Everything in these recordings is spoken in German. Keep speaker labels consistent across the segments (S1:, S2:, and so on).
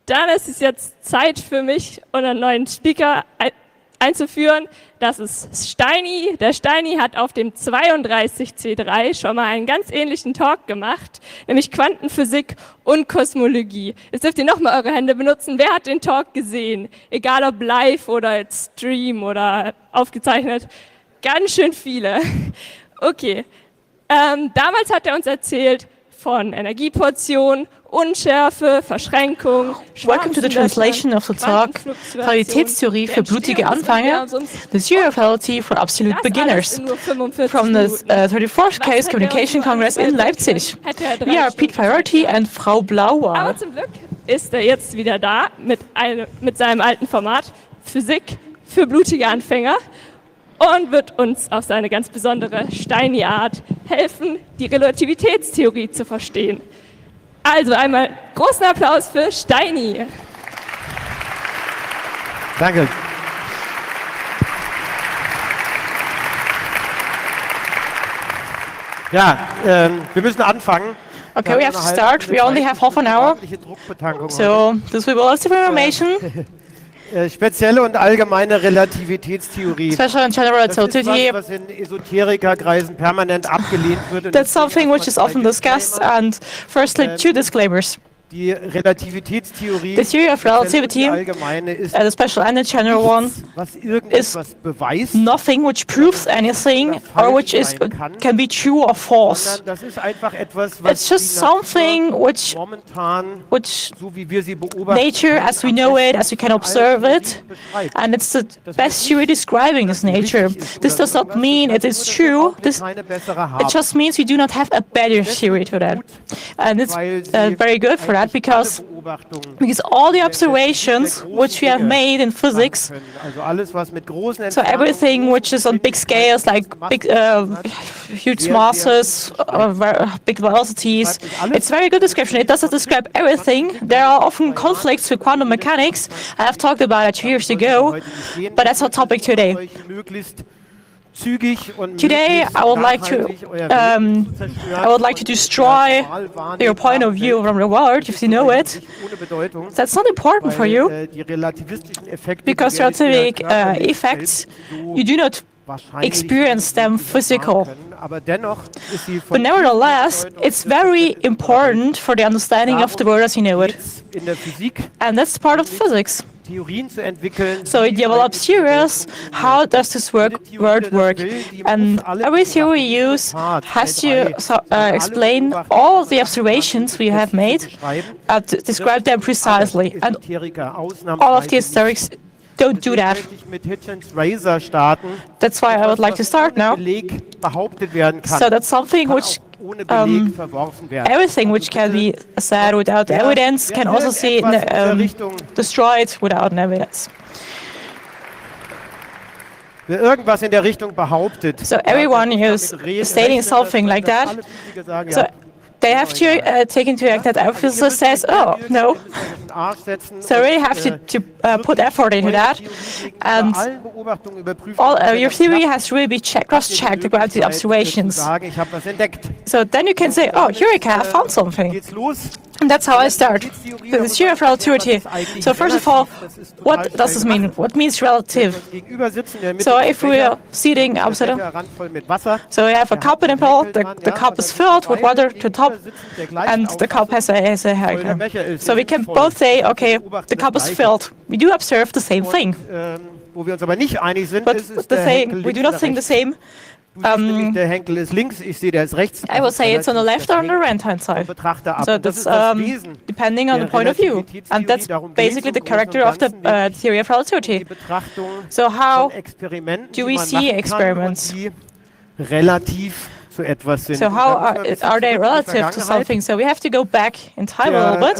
S1: Dann ist es jetzt Zeit für mich, unseren neuen Speaker einzuführen. Das ist Steini. Der Steini hat auf dem 32C3 schon mal einen ganz ähnlichen Talk gemacht, nämlich Quantenphysik und Kosmologie. Jetzt dürft ihr nochmal eure Hände benutzen. Wer hat den Talk gesehen? Egal ob live oder als Stream oder aufgezeichnet. Ganz schön viele. Okay. Damals hat er uns erzählt von Energieportion, Unschärfe, Verschränkung.
S2: Welcome to the translation of the talk, Relativitätstheorie für blutige Anfänger, the Theory of Relativity for Absolute Beginners, from the 34th Case Communication Congress in Leipzig. We are Pete Priority and Frau Blauer.
S1: Aber zum Glück ist er jetzt wieder da mit seinem alten Format Physik für blutige Anfänger und wird uns auf seine ganz besondere Steini-Art helfen, die Relativitätstheorie zu verstehen. Also einmal großen Applaus für Steini.
S3: Danke. Ja, wir müssen anfangen.
S2: Okay, we have to start. We only have half an hour. So, this will be lots of information.
S3: Spezielle und allgemeine Relativitätstheorie.
S2: Special and general relativity.
S3: Das ist etwas, was in Esoterikerkreisen permanent abgelehnt wird.
S2: That's something which is often discussed. And firstly, two disclaimers.
S3: Die Relativitätstheorie,
S2: the theory of relativity, the special and the general one, is nothing which proves anything or which can be true or false. It's just something which nature as we know it, as we can observe it, and it's the best theory describing this nature. This does not mean it is true. It just means we do not have a better theory to that. And it's very good for that because all the observations which we have made in physics, so everything which is on big scales like big, huge masses, big velocities, it's a very good description. It doesn't describe everything. There are often conflicts with quantum mechanics. I have talked about it 2 years ago, but that's our topic today. Today, I would like to destroy your point of view from the world, if you know it. That's not important for you, because relativistic effects, you do not experience them physical. But nevertheless, it's very important for the understanding of the world as you know it. And that's part of physics. So it develops theories, how does this world work? And every theory we use has to explain all the observations we have made, describe them precisely. And all of the historics don't do that. That's why I would like to start now. So that's something which everything which can be said without evidence can also be destroyed without evidence. So everyone is stating something like that. So they have to take into account that every physicist says, oh, no. So you really have to put effort into that. And all your theory has to really be cross-checked about the observations. So then you can say, oh, Eureka, I found something. And that's how I start. The theory of relativity. So first of all, what does this mean? What means relative? So if we are sitting opposite, so we have a cup in the middle, the cup is filled with water to the top, and the cup has a haircut. So we can both say, okay, the cup is filled. We do observe the same thing. But we do not think the same. I would say it's on the left or on the right-hand side. So that's depending on the point of view. And that's basically the character of the theory of relativity. So how do we see experiments? So how are they relative to something? So we have to go back in time a little bit.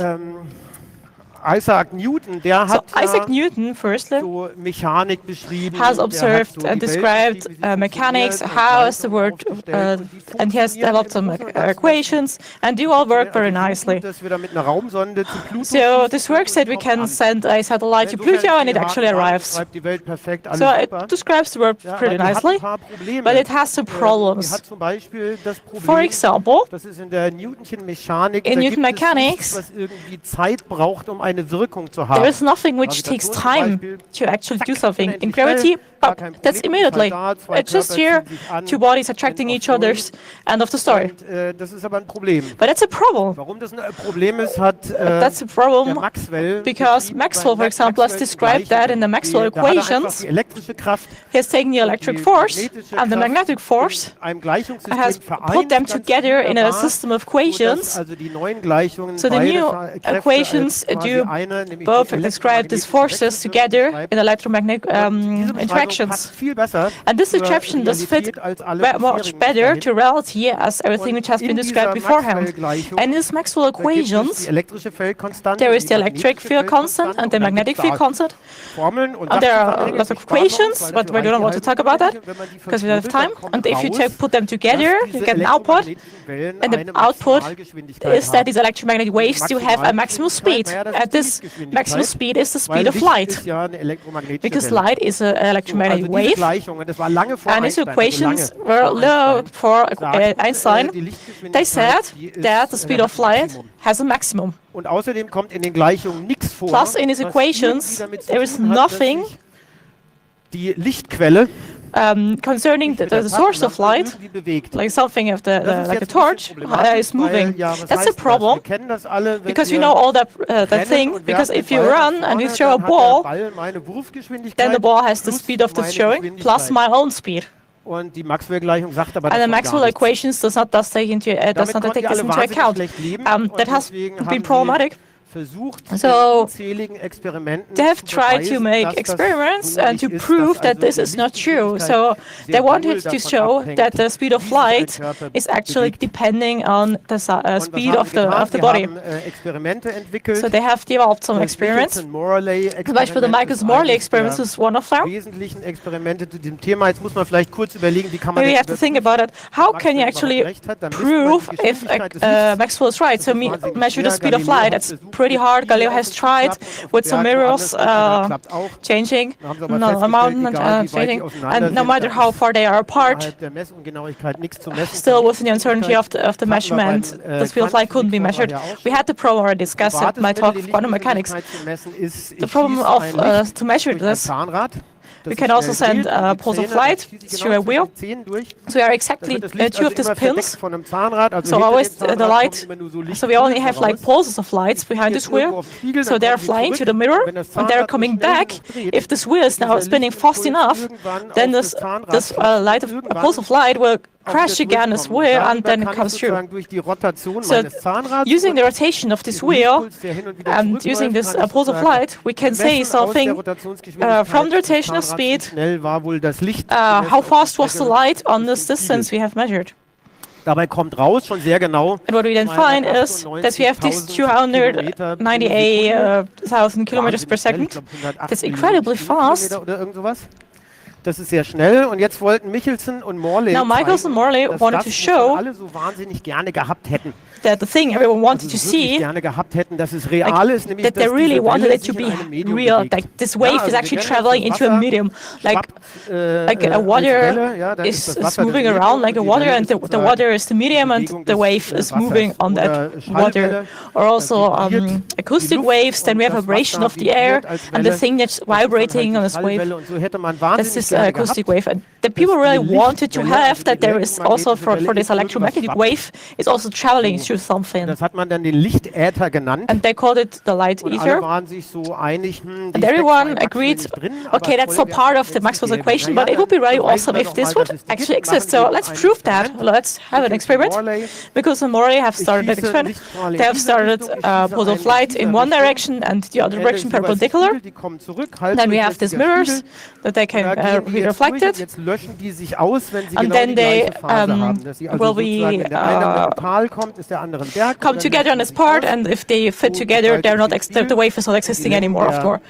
S3: Isaac Newton, der
S2: So
S3: hat
S2: Isaac Newton, firstly,
S3: so Mechanik beschrieben.
S2: has
S3: und der hat
S2: observed
S3: so
S2: and
S3: die
S2: described
S3: Weltgeschichte, wie sie
S2: mechanics,
S3: funktioniert,
S2: how
S3: und
S2: is the world,
S3: aufgestellt. Und die
S2: and he has
S3: funktionieren
S2: developed
S3: im
S2: some
S3: Großen und Ganzen
S2: equations, and do all work very
S3: also so
S2: nicely.
S3: gut, dass wir da mit einer Raumsonde zu Pluto
S2: So
S3: schießen
S2: this
S3: können
S2: works
S3: und
S2: that
S3: die
S2: we
S3: kommt
S2: can
S3: an.
S2: send a satellite to
S3: Insofern
S2: Pluto
S3: ist
S2: and
S3: die
S2: it actually
S3: Datenbank,
S2: arrives.
S3: beschreibt die Welt perfekt, alles
S2: So it
S3: super.
S2: describes the world
S3: Ja,
S2: pretty
S3: aber die hat
S2: nicely,
S3: ein paar Probleme.
S2: but it has some
S3: Die
S2: problems.
S3: hat zum Beispiel das
S2: For
S3: Problem,
S2: example,
S3: das ist in der Newtonschen Mechanik,
S2: in
S3: da
S2: Newton
S3: gibt es
S2: mechanics,
S3: nichts, was irgendwie Zeit braucht, um eine Wirkung zu haben.
S2: there is nothing which takes
S3: Gravitation zum
S2: time
S3: Beispiel,
S2: to actually do something. In
S3: unendlich
S2: gravity,
S3: schnell, gar kein Problem,
S2: that's
S3: ist
S2: immediately.
S3: halt da, zwei
S2: It's just
S3: Körper
S2: here,
S3: ziehen sich an,
S2: two bodies attracting
S3: sind
S2: each
S3: auf
S2: other's, end of the story.
S3: Und, das ist aber ein Problem.
S2: But that's a problem.
S3: Warum das ein Problem ist, hat
S2: That's a
S3: der
S2: problem
S3: Maxwell
S2: because
S3: beschrieben
S2: Maxwell, for
S3: bei
S2: example, has described that in the Maxwell
S3: Da hat er einfach
S2: equations.
S3: die elektrische Kraft
S2: He has taken the electric
S3: die
S2: force
S3: magnetische
S2: and the
S3: Kraft
S2: magnetic force
S3: in einem
S2: and
S3: Gleichungssystem
S2: has
S3: vereint,
S2: put them
S3: ganz
S2: together in a
S3: wunderbar,
S2: system of
S3: sodass
S2: equations.
S3: also die neuen Gleichungen
S2: So the
S3: beide
S2: new
S3: Kräfte
S2: equations
S3: als quasi
S2: do
S3: eine, nämlich
S2: both
S3: die
S2: describe these
S3: elektromagnetische
S2: forces
S3: Wechselwirkung
S2: together
S3: beschreibt.
S2: in electromagnetic
S3: Und diese Beschreibung
S2: interactions.
S3: passt viel besser
S2: And this
S3: zur
S2: description does fit
S3: Realität als alle
S2: much
S3: bisherigen
S2: better
S3: bis
S2: to
S3: dahin.
S2: reality as everything which has
S3: Und
S2: been
S3: in
S2: described
S3: dieser
S2: beforehand.
S3: Maxwell-Gleichung,
S2: And in these Maxwell
S3: da gibt es die
S2: equations,
S3: elektrische Feldkonstante,
S2: there
S3: und
S2: is
S3: die
S2: the electric
S3: magnetische
S2: field constant and the
S3: und dann
S2: magnetic
S3: gibt's
S2: field
S3: da
S2: constant.
S3: Formeln und
S2: And there are
S3: Sachzusammenhänge,
S2: lots of
S3: die sparen wir uns,
S2: equations,
S3: weil
S2: but
S3: das
S2: we
S3: für
S2: don't want to talk about that
S3: wenn man die
S2: because we don't have time.
S3: verschmuddelt, dann
S2: And if you
S3: kommt
S2: put them
S3: raus,
S2: together,
S3: dass
S2: you
S3: diese
S2: get an output.
S3: elektromagnetischen Wellen
S2: And the
S3: eine
S2: output
S3: Maximalgeschwindigkeit
S2: is that
S3: haben.
S2: these electromagnetic waves do have a maximum speed.
S3: Naja, das
S2: At
S3: ist die
S2: this
S3: Lichtgeschwindigkeit,
S2: maximum speed is the
S3: weil
S2: speed of
S3: Licht
S2: light,
S3: ist ja eine elektromagnetische
S2: because
S3: Welle.
S2: light is an
S3: So,
S2: electromagnetic
S3: also diese
S2: wave.
S3: Gleichungen, das war lange vor
S2: And these
S3: Einstein,
S2: equations
S3: also lange
S2: were
S3: vor
S2: low
S3: Einstein,
S2: for
S3: sagten,
S2: Einstein.
S3: die
S2: They
S3: Lichtgeschwindigkeit,
S2: said
S3: die ist,
S2: that the speed of
S3: hat ein
S2: light
S3: Maximum.
S2: has a maximum.
S3: Und außerdem kommt in den Gleichungen nichts vor,
S2: Plus, in his
S3: was
S2: equations,
S3: irgendwie damit zu
S2: there is
S3: tun hat, dass
S2: nothing
S3: sich die Lichtquelle
S2: concerning the source of light,
S3: irgendwie bewegt.
S2: like something of
S3: Das ist
S2: like a
S3: jetzt ein
S2: torch,
S3: bisschen problematisch,
S2: is moving.
S3: weil, ja, was
S2: That's a
S3: heißt das?
S2: problem
S3: Wir kennen das alle, wenn
S2: because you
S3: wir
S2: know all that
S3: rennen
S2: thing.
S3: und
S2: Because
S3: werfen
S2: if you
S3: den Ball
S2: run
S3: nach
S2: and you
S3: vorne,
S2: throw a
S3: dann hat der
S2: ball,
S3: Ball meine Wurfgeschwindigkeit
S2: then the ball has the
S3: plus
S2: speed of the
S3: meine
S2: throwing plus my
S3: Geschwindigkeit.
S2: own speed.
S3: Und die Maxwell-Gleichung sagt aber
S2: And the
S3: davon
S2: Maxwell
S3: gar nichts.
S2: equations does not take into
S3: Damit konnten die alle
S2: into
S3: wahnsinnig
S2: account.
S3: schlecht leben
S2: That
S3: und
S2: has
S3: deswegen
S2: been
S3: haben
S2: problematic.
S3: sie versucht,
S2: So,
S3: in unzähligen Experimenten
S2: They have
S3: zu
S2: tried to
S3: beweisen,
S2: make
S3: dass das
S2: experiments
S3: so
S2: and
S3: nicht
S2: to
S3: ist,
S2: prove
S3: dass
S2: that
S3: also
S2: this
S3: die
S2: is not true.
S3: Lichtgeschwindigkeit
S2: So
S3: sehr
S2: they
S3: wohl
S2: wanted to
S3: davon
S2: show
S3: abhängt,
S2: that the speed of
S3: wie sich ein
S2: light
S3: Körper
S2: is actually
S3: bewegt.
S2: depending on the
S3: Und was
S2: speed
S3: haben
S2: of
S3: sie getan?
S2: the
S3: Sie
S2: body.
S3: haben Experimente entwickelt.
S2: So they have developed some
S3: Das
S2: experiments.
S3: Michelson-Morley-Experiment
S2: Zum Beispiel the
S3: ist
S2: Michaels-Morley
S3: eines
S2: experiment
S3: der
S2: is one of them.
S3: wesentlichen Experimente zu diesem Thema. Jetzt muss man vielleicht kurz überlegen, wie kann man
S2: Maybe you
S3: das
S2: have to think about it. How can you actually prove if Maxwell is right? So measure the speed of light. It's pretty hard. Galileo has tried with some mirrors changing the mountain and changing, and no matter how far they are apart, still within the uncertainty of the measurement, the speed of light couldn't be measured. We had the problem already discussed in my talk of quantum mechanics. The problem of to measure this, we can also send a pulse of light through a wheel. So we are exactly two of these pins. So always the light, so we only have like pulses of lights behind this wheel. So they're flying to the mirror and they're coming back. If this wheel is now spinning fast enough, then this light of a pulse of light will crash again as wheel and then it comes through. So using the rotation of this wheel and using this pulse of light, we can say something from the rotational speed, how fast was the light on this distance we have measured.
S3: Dabei kommt raus schon sehr genau.
S2: And what we then find is that we have these 298,000 kilometers per second. That's incredibly fast.
S3: Das ist sehr schnell. Und jetzt wollten Michelson und Morley
S2: Now Michaels and Morley wanted to show
S3: alle so wahnsinnig gerne gehabt hätten.
S2: That the thing everyone wanted to see,
S3: gerne gehabt hätten, dass es real ist, nämlich
S2: that they really wanted it to be real, like this wave is actually traveling into a medium, like a water is moving around like a water, and the water is the medium and the wave is moving on that water. Or also acoustic waves, then we have vibration of the air and the thing that's vibrating on this wave. That's this acoustic wave. And the people really wanted to have that there is also for this electromagnetic wave, it's also traveling through something.
S3: Das hat man dann den Lichtäther genannt.
S2: And they called it the light
S3: Und
S2: ether.
S3: alle waren sich so einig,
S2: And everyone agreed, okay, that's not part of the Maxwell's equation, but it would be really awesome if this would actually exist. So let's prove that. Let's have an experiment. Because Morley have started an experiment. They have started pulse of light in one direction and the other direction perpendicular. Then we have these mirrors that they can be reflected.
S3: Jetzt löschen die sich aus, wenn sie
S2: And
S3: genau
S2: then
S3: die
S2: they
S3: gleiche Phase haben. Dass sie also
S2: will be
S3: sozusagen, wenn der eine am Tal kommt, ist der andere im Berg.
S2: come together on this part, and if they fit together, they're not the wave is not existing anymore after.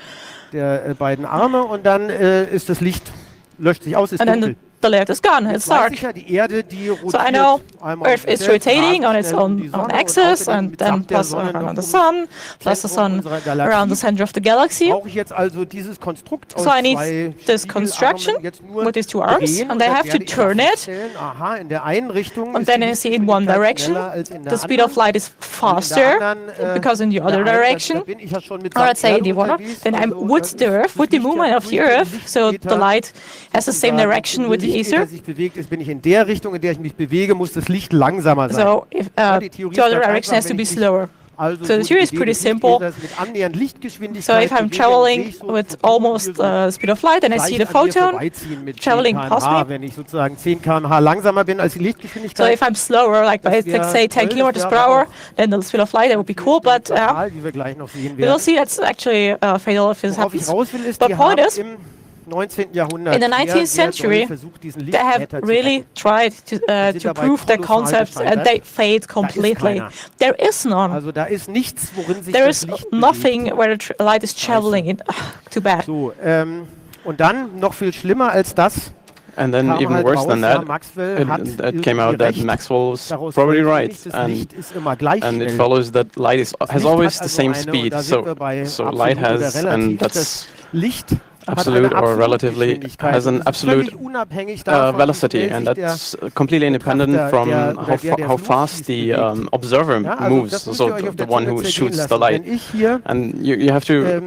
S3: Der beiden Arme und dann ist das Licht, löscht sich aus, ist
S2: And
S3: dunkel.
S2: then the light is gone, it's dark.
S3: Ja, die Erde, die rotiert
S2: So I know
S3: einmal
S2: Earth is
S3: selbst,
S2: rotating on
S3: schnell
S2: its
S3: um
S2: own
S3: die Sonne
S2: axis,
S3: und
S2: and then
S3: mitsamt der
S2: plus
S3: Sonne noch
S2: around the
S3: um
S2: sun, plus the
S3: Zentrum
S2: sun
S3: unserer Galaxie.
S2: around the center of the galaxy.
S3: Brauche ich jetzt also dieses Konstrukt aus
S2: So I need
S3: zwei
S2: this
S3: Spiegelarmen
S2: construction
S3: jetzt nur
S2: with these two arms,
S3: drehen
S2: and I
S3: dann
S2: have to
S3: werde ich
S2: turn it.
S3: feststellen, aha, in der einen Richtung
S2: And
S3: ist
S2: then
S3: die
S2: I see in one
S3: Lichtgeschwindigkeit
S2: direction,
S3: schneller als in der
S2: the speed of
S3: anderen.
S2: light is faster, because in the other direction,
S3: bin ich ja schon mit
S2: or let's say
S3: Erde
S2: the one,
S3: unterwegs,
S2: then I'm
S3: also,
S2: with the Earth, with the movement of the Earth, so the light has the same direction with the ether.
S3: sich bewegt ist, bin ich in der Richtung, in der ich mich bewege, muss das Licht langsamer sein.
S2: So if, the other direction has to be slower.
S3: Also
S2: So the theory is pretty simple. So if I'm traveling with almost speed of light and I see the photon traveling past me,
S3: wenn ich sozusagen 10 km/h langsamer bin als die
S2: so
S3: Lichtgeschwindigkeit,
S2: if I'm slower, like by say 10 kilometers per hour, then the speed of light, that would be cool, but
S3: wie wir gleich noch sehen
S2: we'll
S3: werden.
S2: see that's actually fatal if this
S3: Worauf ich
S2: happens.
S3: raus will, ist,
S2: But
S3: die
S2: point
S3: haben
S2: is,
S3: im 19. Jahrhundert
S2: in the 19th century,
S3: versucht, diesen
S2: they have
S3: Lichtäter zu
S2: really
S3: retten.
S2: tried to prove their concepts, and they failed completely.
S3: keiner.
S2: There is none.
S3: Also da ist nichts, worin sich
S2: There
S3: das
S2: is
S3: Licht
S2: nothing where the light is traveling in. Too bad.
S3: So, und dann noch viel schlimmer als das.
S4: And then
S3: kam
S4: even
S3: halt
S4: worse
S3: raus,
S4: than
S3: ja,
S4: that,
S3: Maxwell hat
S4: it came out
S3: irgendwie
S4: that
S3: recht.
S4: Maxwell was
S3: Daraus
S4: probably
S3: folgt
S4: right,
S3: nämlich, das
S4: and
S3: Licht ist immer gleich
S4: it
S3: schnell.
S4: follows that light has
S3: Licht
S4: always
S3: hat
S4: the
S3: also
S4: same
S3: eine,
S4: speed.
S3: und da sind wir
S4: So
S3: bei
S4: light
S3: absolut oder
S4: has,
S3: relativ,
S4: and
S3: das
S4: that's
S3: Licht
S4: absolute
S3: hat eine
S4: or relatively
S3: Geschwindigkeit.
S4: has
S3: Und
S4: an
S3: das ist völlig
S4: absolute
S3: unabhängig davon, wie
S4: velocity,
S3: schnell
S4: and
S3: sich der
S4: that's completely independent from how fast the observer
S3: Ja, also
S4: moves.
S3: das müsst
S4: So
S3: ihr euch auf
S4: the
S3: der
S4: one
S3: Zunge
S4: who
S3: zergehen
S4: shoots
S3: lassen.
S4: the light,
S3: Wenn ich hier
S4: and you have to let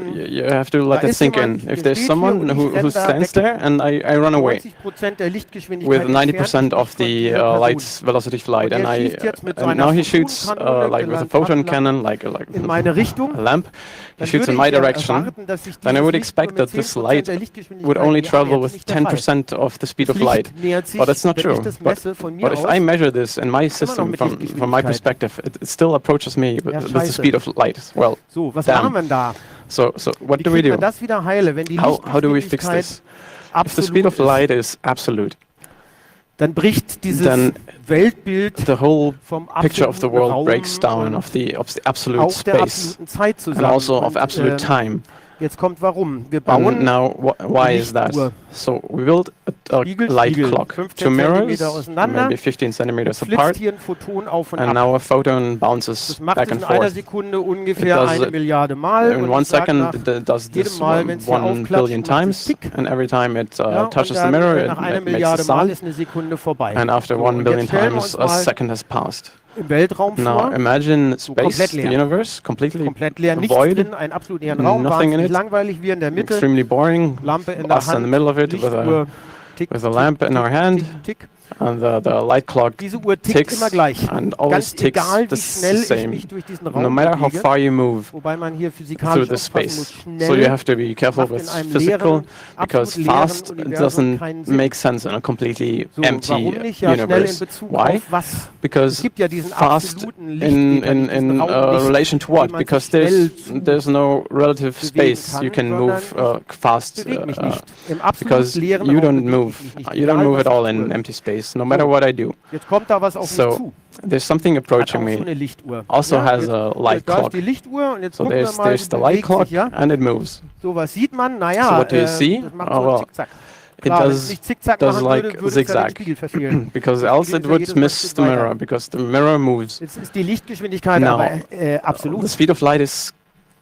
S3: da
S4: that
S3: ist
S4: sink
S3: jemand,
S4: in.
S3: der
S4: If there's
S3: steht hier
S4: someone
S3: und ich
S4: who
S3: renn da
S4: stands
S3: weg.
S4: there and I run away
S3: 90% der Lichtgeschwindigkeit
S4: with 90%
S3: entfernt
S4: of
S3: mich von
S4: the
S3: dieser Person.
S4: light's velocity of light,
S3: Und
S4: and
S3: der schießt jetzt mit
S4: and
S3: seiner
S4: now he shoots
S3: Photonkanone,
S4: like with a
S3: genannt
S4: photon
S3: Handlampe,
S4: cannon, like
S3: in meine Richtung.
S4: a lamp. He
S3: Dann
S4: shoots
S3: würde
S4: in my
S3: ich ja
S4: direction.
S3: erwarten, dass sich
S4: Then I
S3: dieses
S4: would
S3: Licht
S4: expect
S3: nur
S4: that
S3: mit
S4: this
S3: 10%
S4: light
S3: der Lichtgeschwindigkeit
S4: would only
S3: nähert.
S4: travel
S3: Jetzt
S4: with
S3: nicht der Fall.
S4: 10% of the speed
S3: Das
S4: of light.
S3: Licht nähert sich,
S4: But that's not
S3: wenn
S4: true.
S3: ich das messe von mir
S4: But if
S3: aus,
S4: I measure this in my system
S3: mit
S4: from my
S3: Lichtgeschwindigkeit.
S4: perspective, it still approaches me with the
S3: scheiße.
S4: speed of light. Well,
S3: So, was
S4: damn.
S3: machen wir denn da?
S4: So what
S3: Wie
S4: do we
S3: kriegen wir
S4: do?
S3: das wieder heile, wenn die
S4: How do we fix
S3: Lichtgeschwindigkeit
S4: this? If the speed of
S3: absolut ist?
S4: light is absolute,
S3: Dann bricht dieses
S4: then
S3: Weltbild
S4: the whole
S3: vom
S4: picture of the
S3: absoluten
S4: world
S3: Raum
S4: breaks down
S3: und
S4: of the absolute
S3: auch der
S4: space
S3: absoluten Zeit
S4: and
S3: zusammen.
S4: also of
S3: Und,
S4: absolute time.
S3: Jetzt kommt warum. Wir
S4: And
S3: bauen
S4: now, why is that?
S3: Lichtuhr.
S4: So we built a
S3: Spiegel,
S4: light
S3: Spiegel,
S4: clock,
S3: 15
S4: two mirrors,
S3: Zentimeter auseinander,
S4: maybe 15 centimeters
S3: flitzt
S4: apart,
S3: hier ein Photon auf und
S4: and
S3: ab.
S4: now a photon bounces
S3: Das macht
S4: back
S3: es
S4: and
S3: in einer
S4: forth.
S3: Sekunde ungefähr
S4: It does
S3: 1
S4: it
S3: Milliarde Mal.
S4: In
S3: und
S4: 1
S3: es sagt
S4: second,
S3: nach
S4: it does
S3: jedem
S4: this
S3: Mal, wenn es hier
S4: 1
S3: aufklatscht,
S4: billion
S3: macht es
S4: times,
S3: Tick.
S4: and every time it
S3: Ja,
S4: touches
S3: und
S4: the
S3: dann,
S4: mirror,
S3: nach einer
S4: it makes a
S3: Milliarde Mal
S4: sound,
S3: ist eine Sekunde vorbei.
S4: and after
S3: So,
S4: 1
S3: und
S4: billion
S3: jetzt stellen wir
S4: times,
S3: uns
S4: a
S3: mal
S4: second has passed.
S3: im Weltraum
S4: Now
S3: vor,
S4: imagine
S3: komplett
S4: space, the
S3: leer.
S4: universe, completely
S3: komplett leer, nichts
S4: void,
S3: drin, einen absolut leeren Raum,
S4: nothing in
S3: wahnsinnig
S4: it,
S3: langweilig, wir in der Mitte,
S4: extremely boring,
S3: Lampe in der
S4: us in the
S3: Hand,
S4: middle of it with
S3: Lichtuhr, tick,
S4: with a lamp in our hand,
S3: tick, tick.
S4: and the light clock
S3: Diese Uhr tickt
S4: ticks
S3: immer gleich.
S4: and always
S3: Ganz
S4: ticks
S3: egal, wie
S4: the
S3: schnell ich
S4: same,
S3: mich durch diesen Raum
S4: no matter how
S3: bewege,
S4: far you move
S3: wobei man hier
S4: through
S3: physikalisch
S4: the
S3: aufpassen muss,
S4: space.
S3: schnell
S4: So you have to be careful
S3: macht
S4: with
S3: in einem
S4: physical,
S3: leeren,
S4: because
S3: absolut leeren
S4: fast
S3: Universum keinen
S4: doesn't
S3: Sinn.
S4: make sense in a completely
S3: So,
S4: empty
S3: warum nicht? Ja, schnell in
S4: universe.
S3: Bezug
S4: Why?
S3: auf was? Es
S4: Because
S3: gibt ja diesen
S4: fast
S3: absoluten
S4: in
S3: Lichtmeter, diesen Raum nicht,
S4: relation to
S3: den
S4: what?
S3: man
S4: Because
S3: sich schnell
S4: there's no relative
S3: bewegen
S4: space
S3: kann,
S4: you can
S3: sondern
S4: move fast
S3: bewege mich nicht. Im absolut
S4: because
S3: leeren
S4: you
S3: Raum
S4: don't
S3: bewege
S4: move.
S3: ich mich nicht,
S4: You don't
S3: egal,
S4: move
S3: was
S4: at all
S3: ich
S4: in
S3: tue.
S4: empty space, no matter what I do.
S3: Jetzt kommt da was auf mich
S4: So
S3: zu.
S4: there's something
S3: Hat auch
S4: approaching
S3: so eine
S4: me.
S3: Lichtuhr.
S4: Also has
S3: jetzt,
S4: a light
S3: da
S4: clock.
S3: ist die Lichtuhr und jetzt
S4: So
S3: gucken wir mal,
S4: there's
S3: die
S4: the light
S3: bewegt
S4: clock
S3: sich, ja?
S4: and it moves.
S3: So, was sieht man? Naja,
S4: So what do you see?
S3: das macht
S4: Oh,
S3: so
S4: well,
S3: Zickzack.
S4: It
S3: Klar, wenn es
S4: does
S3: nicht Zickzack
S4: does
S3: machen
S4: like
S3: würde, würde es ja den
S4: zigzag,
S3: Spiegel verfehlen.
S4: because else it
S3: Geht ja
S4: would
S3: jedes Mal ein
S4: miss
S3: Stück
S4: the mirror,
S3: weiter.
S4: because the mirror moves.
S3: Jetzt ist die Lichtgeschwindigkeit
S4: Now,
S3: aber absolut.
S4: The speed of light is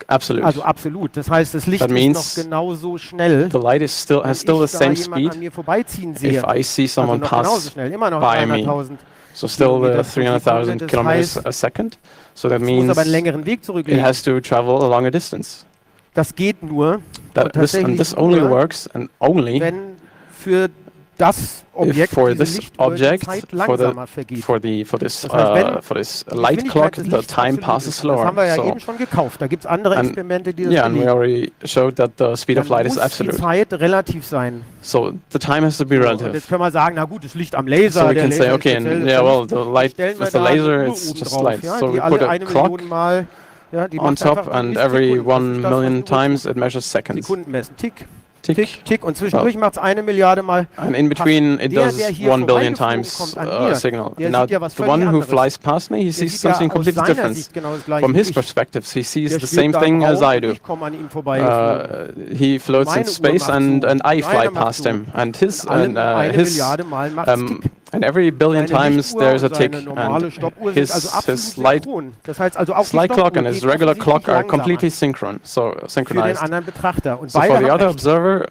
S4: absolute.
S3: Also absolut. Das heißt, das Licht
S4: That
S3: ist
S4: means
S3: noch genauso schnell.
S4: The light is still
S3: Wenn
S4: has still the
S3: ich da
S4: same
S3: jemanden
S4: speed.
S3: an mir vorbeiziehen sehe,
S4: If I see
S3: also
S4: someone
S3: noch genauso
S4: pass
S3: schnell, immer noch
S4: by me,
S3: 300.000.
S4: so still
S3: Kilometer
S4: the
S3: pro Sekunde,
S4: 300,000
S3: das
S4: kilometers
S3: heißt,
S4: a second. So that
S3: Es muss
S4: means
S3: aber einen längeren Weg
S4: it
S3: zurücklegen.
S4: has to travel a longer distance.
S3: Das geht nur, und
S4: And
S3: tatsächlich
S4: this only
S3: nur,
S4: works and only
S3: wenn für das
S4: if
S3: Objekt,
S4: for
S3: diese
S4: this
S3: Lichtuhr, die
S4: object,
S3: Zeit
S4: for
S3: langsamer vergeht.
S4: for
S3: Das heißt, wenn
S4: this
S3: die
S4: light clock,
S3: Geschwindigkeit des
S4: the
S3: Lichts
S4: time
S3: absolut
S4: passes
S3: ist. Das haben
S4: slower.
S3: wir ja
S4: So
S3: eben schon gekauft. Da gibt es andere
S4: And-
S3: Experimente, die das
S4: yeah, and we
S3: belegen.
S4: already showed that the speed of
S3: Dann
S4: light is
S3: muss die
S4: absolute.
S3: Zeit relativ sein.
S4: So the time has to be
S3: Und
S4: relative.
S3: jetzt können wir sagen, na gut, das Licht am Laser,
S4: So we
S3: der
S4: can
S3: Laser
S4: say,
S3: ist
S4: okay,
S3: speziell,
S4: and
S3: das
S4: yeah, well,
S3: Licht.
S4: the light
S3: Stellen wir
S4: with the
S3: da eine
S4: laser,
S3: Uhr
S4: it's
S3: oben
S4: just
S3: drauf,
S4: light.
S3: ja,
S4: So
S3: die
S4: we
S3: alle
S4: put a
S3: 1
S4: clock
S3: Million Mal, ja, die
S4: on
S3: macht einfach
S4: top, and
S3: misst
S4: every
S3: Sekunden. Das
S4: 1
S3: ist das, was
S4: million
S3: die Uhr
S4: times it measures seconds.
S3: Sekunden messen. Tick,
S4: Tick, tick.
S3: Tick. Und zwischendurch macht es 1 Milliarde Mal.
S4: And in between it does
S3: der hier
S4: 1 billion
S3: vorbeigeflogen
S4: times
S3: kommt an mir,
S4: signal.
S3: der
S4: Now
S3: sieht ja was
S4: the
S3: völlig
S4: one who
S3: anderes.
S4: flies past me, he
S3: Der
S4: sees
S3: sieht ja
S4: something
S3: aus
S4: completely
S3: seiner
S4: different.
S3: Sicht genau das Gleiche
S4: From
S3: wie
S4: his
S3: ich.
S4: perspective, he sees
S3: Der
S4: the
S3: schwebt
S4: same
S3: da im
S4: thing as
S3: Raum
S4: I
S3: und
S4: do.
S3: ich komme an ihm vorbeigeflogen.
S4: He floats in
S3: Meine Uhr
S4: space
S3: macht
S4: and
S3: so,
S4: I
S3: deine
S4: fly
S3: macht
S4: past
S3: so.
S4: him, and his
S3: Und
S4: and
S3: eine
S4: his
S3: Milliarde Mal macht's Tick.
S4: and every billion
S3: Seine
S4: times
S3: Lichtuhr
S4: there's a
S3: und
S4: tick,
S3: seine normale
S4: and
S3: Stoppuhr sind also absolut
S4: his light
S3: synchron. Das heißt also auch die
S4: clock
S3: Stoppuhr
S4: and his
S3: geht
S4: regular
S3: offensichtlich
S4: clock are
S3: langsamer
S4: completely synchronized.
S3: für den anderen Betrachter. Und
S4: So for
S3: beide
S4: the
S3: haben
S4: other
S3: recht.
S4: observer,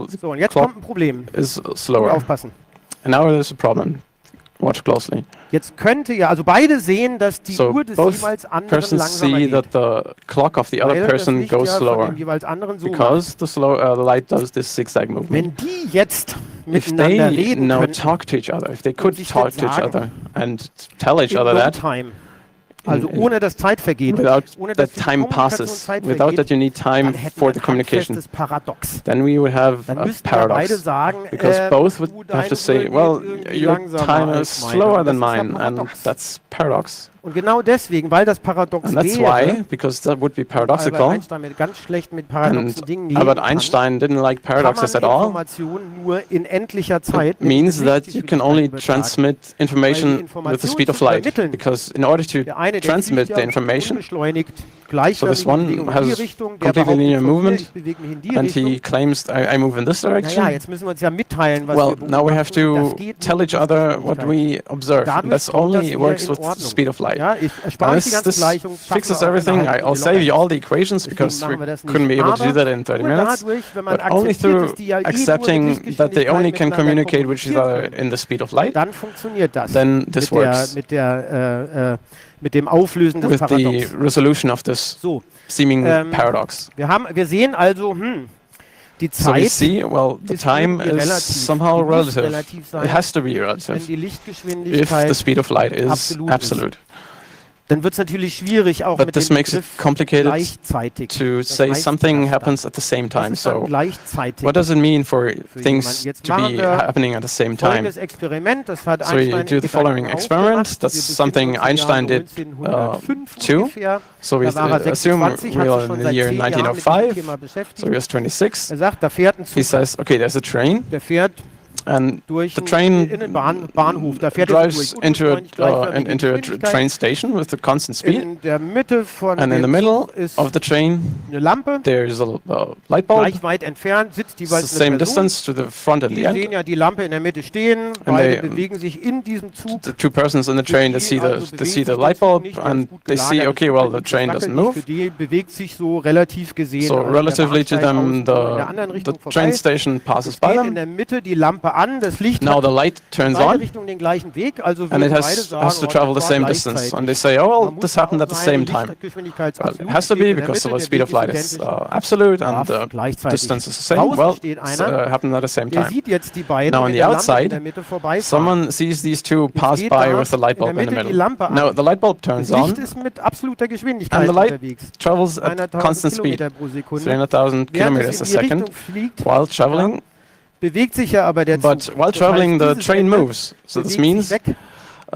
S4: the
S3: So, und jetzt
S4: clock
S3: kommt ein Problem.
S4: is
S3: Gut
S4: slower.
S3: aufpassen.
S4: And now there's a problem. Watch closely.
S3: Jetzt könnte ja, also beide sehen, dass die
S4: So
S3: Uhr des
S4: both
S3: jeweils anderen
S4: persons
S3: langsamer
S4: see
S3: geht.
S4: that the clock of the other
S3: Weil das
S4: person
S3: Licht
S4: goes
S3: ja von
S4: slower
S3: dem jeweils anderen so macht.
S4: because the light does this zigzag movement.
S3: Wenn die jetzt
S4: If
S3: miteinander
S4: they
S3: reden
S4: now
S3: könnten,
S4: talk to each other, if they could
S3: sich
S4: talk
S3: das
S4: to each
S3: sagen,
S4: other and tell each
S3: in
S4: other
S3: no
S4: that
S3: time, also
S4: in-
S3: ohne dass Zeit vergeht,
S4: without
S3: ohne
S4: that
S3: dass die
S4: time
S3: Kommunikation
S4: passes,
S3: Zeit
S4: without
S3: vergeht,
S4: that you need time
S3: dann hätten
S4: for
S3: wir
S4: the
S3: ein
S4: communication,
S3: handfestes Paradox.
S4: then we would have
S3: Dann
S4: a
S3: müssten ja beide
S4: paradox.
S3: sagen,
S4: Because both would
S3: du,
S4: have
S3: deine
S4: to say,
S3: Uhr geht
S4: well,
S3: irgendwie
S4: your
S3: langsamer
S4: time
S3: als
S4: is
S3: meine.
S4: slower
S3: Und
S4: than
S3: das ist ja
S4: mine, and
S3: Paradox.
S4: that's paradox.
S3: Und genau deswegen, weil das Paradox
S4: And that's
S3: wäre,
S4: why, because that would be
S3: Albert
S4: paradoxical,
S3: Einstein mit ganz schlecht mit paradoxen Dingen
S4: and
S3: leben
S4: Albert
S3: kann,
S4: Einstein didn't like
S3: kann man
S4: paradoxes at all.
S3: Informationen nur in endlicher Zeit
S4: It means
S3: mit
S4: that you can only
S3: Lichtgeschwindigkeit
S4: transmit information
S3: Weil die
S4: with the speed of
S3: Information zu
S4: light,
S3: übermitteln,
S4: because in order to
S3: Der eine, der
S4: transmit
S3: fliegt
S4: the
S3: ja
S4: information,
S3: unbeschleunigt,
S4: so
S3: gleichförmige
S4: this one
S3: Bewegung in die
S4: has
S3: Richtung, der
S4: completely
S3: behauptet
S4: linear
S3: von mir,
S4: movement,
S3: ich bewege mich in die
S4: and
S3: Richtung.
S4: he claims I move in this direction.
S3: Naja, jetzt müssen wir uns ja mitteilen, was
S4: Well,
S3: wir
S4: now we have
S3: beobachten. Das
S4: to
S3: geht
S4: tell
S3: nur
S4: each
S3: mit
S4: other what
S3: Geschwindigkeit.
S4: we observe. And
S3: Dadurch
S4: that's
S3: kommt das
S4: only
S3: wieder
S4: works
S3: in
S4: with the
S3: Ordnung.
S4: speed of light.
S3: Ja, ich erspare
S4: Now
S3: euch die ganze Gleichung, schaffen
S4: fixes
S3: wir auch in
S4: everything.
S3: einer halben
S4: I'll
S3: Stunde
S4: save you
S3: locker.
S4: all the equations
S3: Deswegen
S4: because
S3: machen
S4: we
S3: wir das nicht.
S4: couldn't be able to do
S3: Aber
S4: that in 30
S3: nur
S4: minutes.
S3: dadurch, wenn man
S4: But only
S3: akzeptiert,
S4: through
S3: dass die ja
S4: accepting that they only can communicate with each other
S3: können,
S4: in the speed of light,
S3: dann funktioniert das.
S4: then this works
S3: Mit dem Auflösen des
S4: with the
S3: Paradox.
S4: resolution of this
S3: So,
S4: seeming
S3: wir
S4: paradox.
S3: sehen also, die
S4: So we
S3: Zeit,
S4: see, well, the
S3: ist
S4: time
S3: irgendwie
S4: is
S3: relativ.
S4: somehow
S3: Die muss
S4: relative.
S3: relativ sein,
S4: It has to be
S3: wenn
S4: relative
S3: die
S4: if
S3: Lichtgeschwindigkeit,
S4: the speed of light is
S3: absolut ist.
S4: absolute.
S3: dann wird es natürlich schwierig, auch
S4: But
S3: mit
S4: this
S3: dem
S4: makes it
S3: Begriff
S4: complicated
S3: gleichzeitig.
S4: to
S3: Das
S4: say
S3: heißt
S4: something
S3: das
S4: happens
S3: dann.
S4: at the same
S3: Was
S4: time.
S3: ist dann
S4: So
S3: gleichzeitig?
S4: what does it mean for things
S3: jemanden? Jetzt
S4: to
S3: machen
S4: be
S3: wir
S4: happening at the same time?
S3: Folgendes Experiment, das hat
S4: So you
S3: Einstein
S4: do the following experiment. That's something Einstein did too.
S3: ungefähr.
S4: So we
S3: Da war er
S4: assume
S3: 26, hat
S4: we are
S3: sich schon
S4: in the
S3: seit
S4: year
S3: 10 Jahren mit diesem
S4: 1905.
S3: Thema beschäftigt.
S4: So he was 26.
S3: Er sagt, da fährt ein
S4: He
S3: Zug,
S4: says, okay, there's a train,
S3: der fährt
S4: and
S3: durch
S4: the
S3: in
S4: train
S3: den Bahnhof, da fährt er
S4: drives
S3: durch.
S4: into
S3: Unbeschleunigt, gleichförmige
S4: into a
S3: Geschwindigkeit.
S4: train station with a constant speed.
S3: In der Mitte von
S4: And in the
S3: dem
S4: middle
S3: Zug ist
S4: of the train,
S3: eine Lampe,
S4: there's a light bulb.
S3: gleich weit entfernt sitzt
S4: It's
S3: jeweils
S4: the
S3: eine
S4: same
S3: Person.
S4: distance to the front and
S3: Die
S4: the
S3: sehen
S4: end.
S3: ja die Lampe in der Mitte stehen, beide
S4: they-
S3: bewegen sich in diesem Zug.
S4: The two persons in the train, they see the light bulb, and they see, okay, well, the train doesn't move.
S3: Für die bewegt sich so relativ gesehen.
S4: So
S3: an der
S4: relatively to
S3: Bahnsteig
S4: them,
S3: aus, in der anderen
S4: the
S3: Richtung vorbei.
S4: train station passes
S3: Es
S4: by
S3: geht in
S4: them.
S3: der Mitte die Lampe an, das Licht
S4: Now
S3: hat
S4: the light turns
S3: beide
S4: on,
S3: Richtungen den gleichen Weg, also
S4: and
S3: würden
S4: it
S3: beide
S4: has
S3: sagen,
S4: to
S3: oh,
S4: travel the
S3: das war
S4: same distance.
S3: gleichzeitig.
S4: And they say, oh,
S3: Man
S4: well,
S3: muss
S4: this happened at the
S3: auch
S4: same
S3: sagen,
S4: time.
S3: Lichtgeschwindigkeit ist
S4: Well, it
S3: absolut,
S4: has to
S3: steht
S4: be
S3: in der
S4: because
S3: Mitte,
S4: the
S3: der
S4: speed
S3: Weg
S4: of light
S3: ist
S4: is
S3: identisch.
S4: absolute and
S3: Darf
S4: the
S3: gleichzeitig.
S4: distance is the same.
S3: Draußen
S4: Well,
S3: steht
S4: it's
S3: einer,
S4: happened at the same
S3: Der
S4: time.
S3: sieht jetzt die beiden
S4: Now on
S3: mit
S4: the
S3: der Lampe in
S4: outside,
S3: der Mitte vorbeifahren.
S4: Someone sees these two pass
S3: geht
S4: by
S3: da
S4: with the light bulb
S3: in der
S4: in the
S3: Mitte die
S4: middle.
S3: Lampe an.
S4: Now the light bulb
S3: Das
S4: turns
S3: Licht
S4: on,
S3: ist mit absoluter Geschwindigkeit
S4: and the light
S3: unterwegs.
S4: travels at
S3: 300.000
S4: constant speed,
S3: Kilometer pro Sekunde.
S4: 300,000
S3: Während
S4: kilometers a
S3: es in die
S4: second,
S3: Richtung fliegt,
S4: while traveling.
S3: bewegt sich ja aber der
S4: But
S3: Zug.
S4: while
S3: Das
S4: traveling,
S3: heißt,
S4: the
S3: dieses
S4: train
S3: Ende
S4: moves. So this
S3: bewegt
S4: means
S3: sich weg.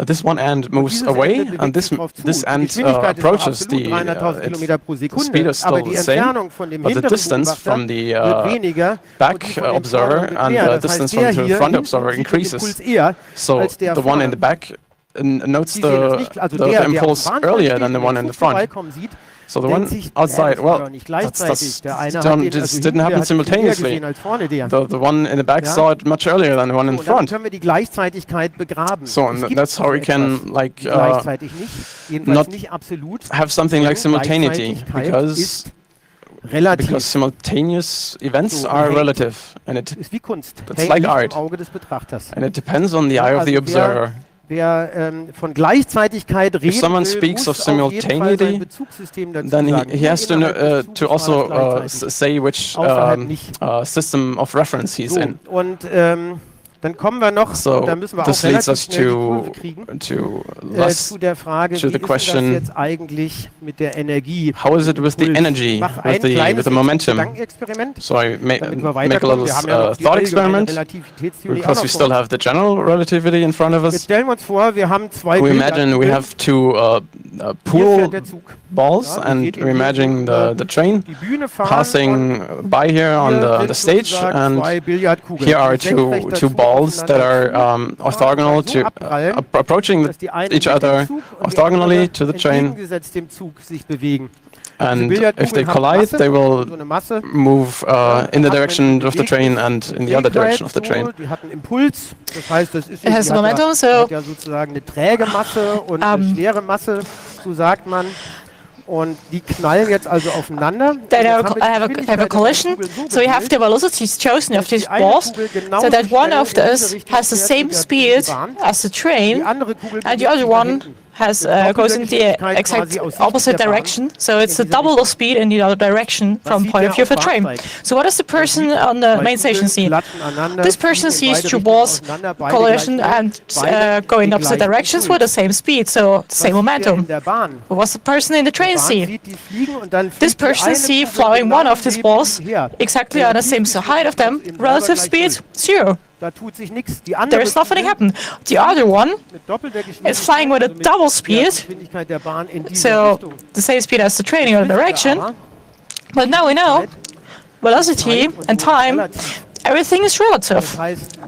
S4: this one end moves
S3: Dieses
S4: away,
S3: Ende bewegt
S4: and this
S3: sich drauf zu.
S4: this
S3: Die
S4: end
S3: Geschwindigkeit ist
S4: approaches
S3: absolut
S4: the
S3: 300.000 Kilometer pro
S4: the speed
S3: Sekunde,
S4: is
S3: aber
S4: still
S3: die
S4: the same,
S3: Entfernung von dem
S4: but the
S3: hinteren
S4: distance
S3: Beobachter
S4: from the
S3: wird weniger und
S4: back
S3: die von dem
S4: observer
S3: vorderen
S4: and
S3: mehr.
S4: the
S3: Das
S4: distance
S3: heißt,
S4: from
S3: der
S4: the
S3: hier
S4: front
S3: hinten
S4: observer
S3: sieht den
S4: increases.
S3: Impuls eher
S4: So
S3: als der
S4: the one
S3: vorne.
S4: in the back notes
S3: Sie sehen das nicht, also der am
S4: impulse
S3: Bahnsteig
S4: earlier
S3: steht
S4: than the
S3: und
S4: one
S3: den
S4: in the
S3: Zug
S4: front.
S3: vorbeikommen sieht,
S4: So the
S3: denkt
S4: one
S3: sich,
S4: outside,
S3: das war
S4: well,
S3: doch nicht gleichzeitig. Der eine
S4: this
S3: hat den,
S4: didn't
S3: der
S4: happen
S3: hat den früher
S4: simultaneously.
S3: gesehen als vorne der.
S4: The one in the back
S3: Ja.
S4: saw it much earlier than the one in
S3: So,
S4: the
S3: und dann
S4: front.
S3: können wir die Gleichzeitigkeit begraben.
S4: So
S3: Es
S4: and
S3: gibt
S4: that's how we
S3: so
S4: can
S3: etwas
S4: like
S3: wie gleichzeitig nicht, jedenfalls
S4: not
S3: nicht absolut.
S4: have something like simultaneity
S3: Gleichzeitigkeit
S4: because
S3: ist relativ.
S4: simultaneous events
S3: So,
S4: are
S3: hängt-
S4: relative and
S3: Ist wie Kunst.
S4: It's
S3: Hängt
S4: like
S3: nicht
S4: art.
S3: im Auge des Betrachters.
S4: it depends on the
S3: Ja,
S4: eye of the
S3: also
S4: observer.
S3: Wer von Gleichzeitigkeit reden
S4: someone
S3: will,
S4: speaks
S3: muss
S4: of
S3: auf jeden Fall
S4: simultaneity,
S3: sein Bezugssystem dazu
S4: Then
S3: sagen.
S4: he has to
S3: Innerhalb des
S4: to
S3: Zuges war
S4: also
S3: das gleichzeitig.
S4: say which
S3: Außerhalb nicht.
S4: system of reference he's
S3: So,
S4: in.
S3: und Dann kommen wir noch,
S4: So
S3: da müssen wir
S4: this
S3: auch
S4: leads
S3: relativ
S4: us
S3: schnell die Kurve kriegen, zu der Frage,
S4: to
S3: wie
S4: the
S3: ist
S4: question,
S3: das jetzt eigentlich mit der Energie?
S4: how is it with the energy,
S3: Mach
S4: with the momentum?
S3: Gedankenexperiment,
S4: So I make
S3: damit wir
S4: a
S3: weiterkommen.
S4: little
S3: Wir haben ja noch die
S4: thought
S3: allgemeine
S4: experiment,
S3: Relativitätstheorie auch
S4: because we
S3: noch
S4: still
S3: vor uns.
S4: have the general relativity in front of
S3: Jetzt
S4: us.
S3: stellen wir uns vor, wir haben zwei
S4: We imagine we have two
S3: Hier
S4: pool
S3: fährt der Zug.
S4: balls,
S3: Ja,
S4: and
S3: geht
S4: we imagine the train
S3: die Bühne fahren
S4: passing by here on the stage,
S3: sozusagen
S4: and
S3: zwei Billardkugeln,
S4: here are
S3: die senkrecht
S4: two
S3: dazu
S4: balls that are
S3: aufeinander
S4: orthogonal
S3: so
S4: to
S3: abprallen,
S4: approaching
S3: dass die eine
S4: each
S3: mit dem
S4: other
S3: Zug und die
S4: orthogonally
S3: andere
S4: to the train,
S3: entgegengesetzt dem Zug sich bewegen.
S4: and
S3: Diese
S4: if they
S3: Billardkugeln haben
S4: collide,
S3: Masse,
S4: they will
S3: so eine Masse.
S4: move in the direction of the train and in the other direction of the
S3: Trägheit,
S4: train.
S3: so, die hat einen Impuls, das heißt, das ist
S2: It has
S3: die hat
S2: momentum,
S3: ja,
S2: so
S3: hat ja sozusagen eine träge Masse und eine schwere Masse, so sagt man. Und die knallen jetzt also aufeinander.
S2: They
S3: Jetzt
S2: have a collision, so you have the velocities chosen of these balls, so that one of those has the same speed as the train, and the other one has goes in the exact opposite direction. So it's the double the speed in the other direction from point of view of the train. So what does the person on the main station see? This person sees two balls collision and go in opposite directions with the same speed, so same momentum. What's the person in the train see? This person see flying one of these balls exactly on the same height of them, relative speed 0.
S3: Da tut sich nichts. Die
S2: There is nothing happen. The other one is flying with a double speed, so the same speed as the train in the other direction. But now we know velocity and time, everything is relative.
S3: Das heißt,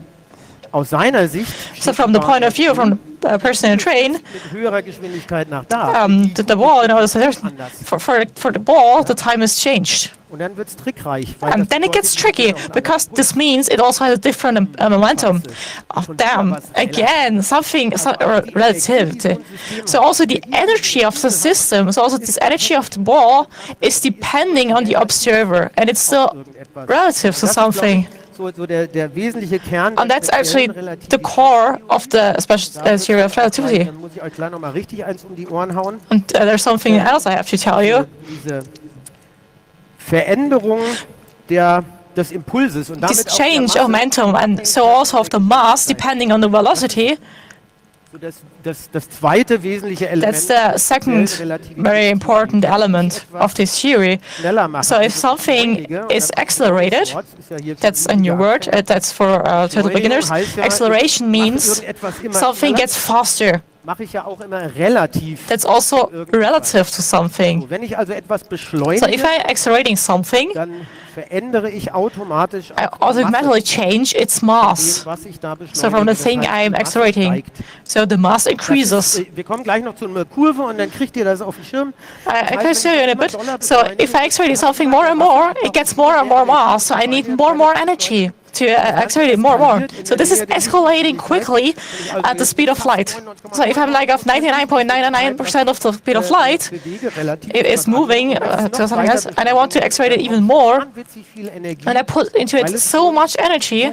S3: aus seiner Sicht
S2: So from the point of view from the person in the train,
S3: mit höherer Geschwindigkeit nach da.
S2: the ball, for the ball, the time has changed.
S3: Und dann wird's trickreich. Weil
S2: And
S3: das
S2: then it gets
S3: bedeutet,
S2: tricky, because this means it also has a different momentum. Oh, damn, again, something relativity. So also the energy of the system, so also this energy of the ball is depending on the observer, and it's still relative to something.
S3: so der wesentliche Kern.
S2: And that's actually the core of the special theory of relativity.
S3: Dann muss ich euch gleich nochmal richtig eins um die Ohren hauen.
S2: And there's something else I have to tell you.
S3: Diese Veränderung des Impulses und damit
S2: This
S3: auch der
S2: change
S3: Masse,
S2: of momentum and so also of the mass depending on the velocity.
S3: das zweite wesentliche Element.
S2: That's the second very important element of this theory. So if something is accelerated, that's a new word, that's for total beginners. Acceleration means something gets faster.
S3: Mache ich ja auch immer relativ.
S2: That's also relative to something.
S3: Wenn ich also etwas
S2: So
S3: beschleunige,
S2: if I'm accelerating something,
S3: dann verändere ich automatisch
S2: I automatically change its mass.
S3: was ich da beschleunige.
S2: So from the
S3: Das
S2: thing
S3: heißt, die
S2: I am
S3: Masse
S2: accelerating,
S3: steigt.
S2: so the mass
S3: Das
S2: increases.
S3: ist, wir kommen gleich noch zu einer Kurve und dann kriegt ihr das auf den Schirm.
S2: I can show you in a bit. So if I accelerate something more and more, it gets more and more mass. So I need more and more energy to accelerate it more and more. So this is escalating quickly at the speed of light. So if I'm like of 99.99% of the speed of light, it is moving to something else, and I want to accelerate it even more, and I put into it so much energy